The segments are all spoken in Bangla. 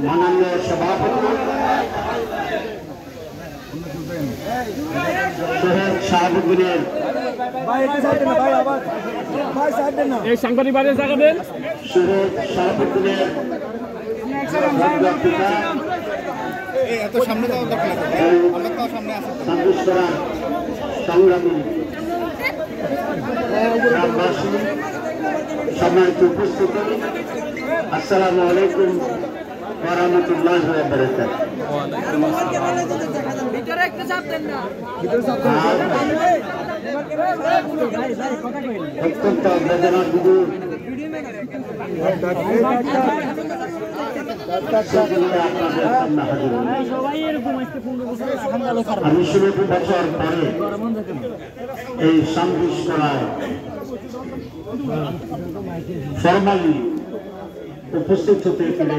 মাননীয় সভাপতি শহীদ শাহাবুদ্দিনের সাংবাদিক বাড়ির জায়গা দেন শহীদ শাহাবুদ্দিনের সংগ্রামী গ্রামবাসী সম্মানিত উপস্থিতি, আসসালামু আলাইকুম ওয়া রাহমাতুল্লাহি ওয়া বারাকাতুহু। অত্যন্ত বেদনাবিধুর আমি 16 বছর পরে এই সমাবেশ করায় ফরমালি উপস্থিত হতে পেরে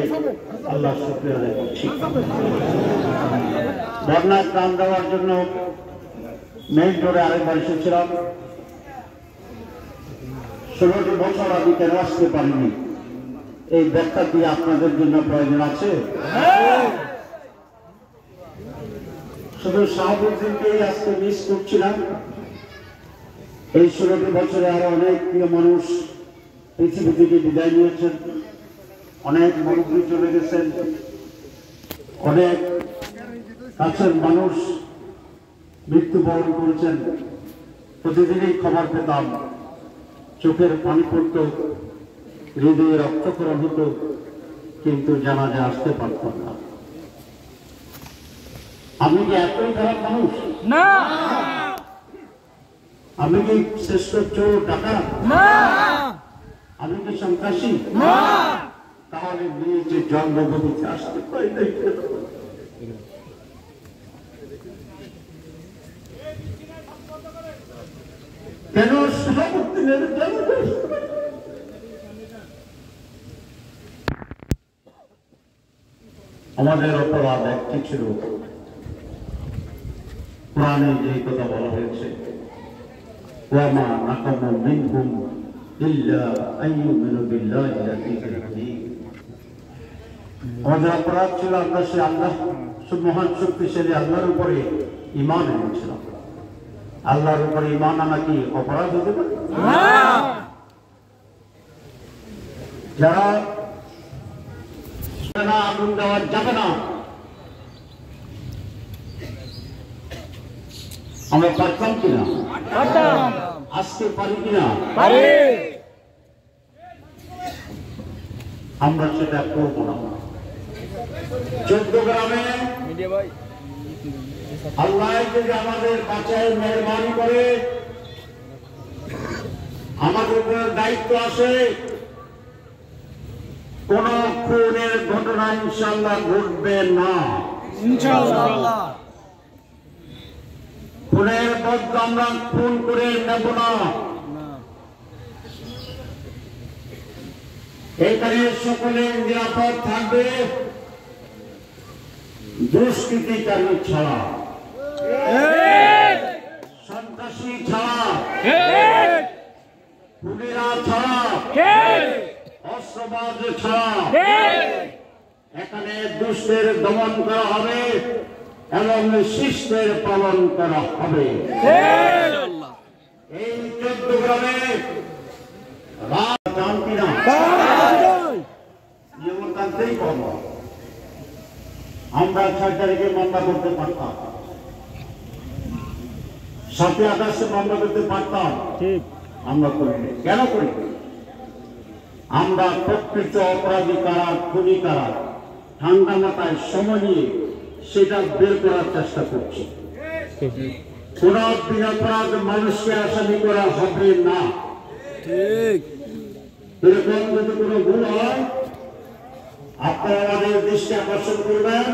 আল্লাহ শুকরিয়া আদায় করছি। বন্যায় ত্রাণ দেওয়ার জন্য মেইন রোডে আরেকবার এসেছিলাম। 16টি বছর আমি কেন আসতে পারিনি, এই ব্যাখ্যা দিয়ে আপনাদের জন্য প্রয়োজন আছে? শুধু শাহাবুদ্দিনকেই আজকে মিস করছিলাম। এই 16টি বছরে আরো অনেক প্রিয় মানুষ পৃথিবী থেকে বিদায় নিয়েছেন, অনেক মুরব্বী চলে গেছেন, অনেক কাছের মানুষ মৃত্যুবরণ করেছেন। প্রতিদিনই খবর পেতাম, চোখের পানি পড়ত, হৃদয়ে রক্তক্ষরণ হতো, কিন্তু জানাজা আসতে পারতাম না। আমি কি এতই খারাপ মানুষ? না। আমি কি শ্রেষ্ঠ চোর ডাকাত? না। আমি কি সন্ত্রাসী? না। তাহলে নিজে জন্মভূমিতে আসতে পারি নাই কেন? কেন শাহাবুদ্দিনের জানাজা? আমাদের অপরাধ একটি ছিল, কোরআনে যে কথা বলা হয়েছে, ওয়ামা নাকামু মিনহুম ইল্লা আইয়ুমিনু বিল্লাহিল আযীজিল হাকীম। আমাদের অপরাধ ছিল আমরা সে আল্লাহ মহান শক্তিশালী আল্লাহর উপরে ঈমান এনেছিলাম। আল্লাহর উপরে ঈমান আনা কি অপরাধ হতে পারে? যারা আগুন দেওয়া যাবে না, আমরা পারতাম কিনা? আজকে পারি কিনা? আমরা সেটা করবো না। 14 গ্রামে আল্লাহ যদি আমাদের বাঁচায় মেহরবানি করে, আমাদের উপর দায়িত্ব আসে, কোন খুনের ঘটনা ইনশাআল্লাহ ঘটবে না। ইনশাআল্লাহ খুনের বদলা আমরা খুন করে নেব না। এখানে সকলে নিরাপদ থাকবে, দুষ্কৃতিকারী ছাড়া, সন্ত্রাসী ছাড়া, খুনিরা ছাড়া, অস্ত্রবাজ ছাড়া। এখানে দুষ্টের দমন করা হবে এবং শিষ্টের পালন করা হবে। এই 14 গ্রামে শান্তি না, নিয়মতান্ত্রিক কর্ম। আমরা 6 তারিখে মামলা করতে পারতাম, 7 আগস্টে মামলা করতে পারতাম, আমরা করিনি। কেন করি? আমরা প্রকৃত অপরাধী কারা, খুনি কারা, ঠান্ডা মাথায় সময় নিয়ে সেটা বের করার চেষ্টা করছি। কোন বিনাপরাধ মানুষকে আসামি করা হবে না। এরকম যদি কোনো ভুল হয়, আপনারা আমাদের দৃষ্টি আকর্ষণ করবেন।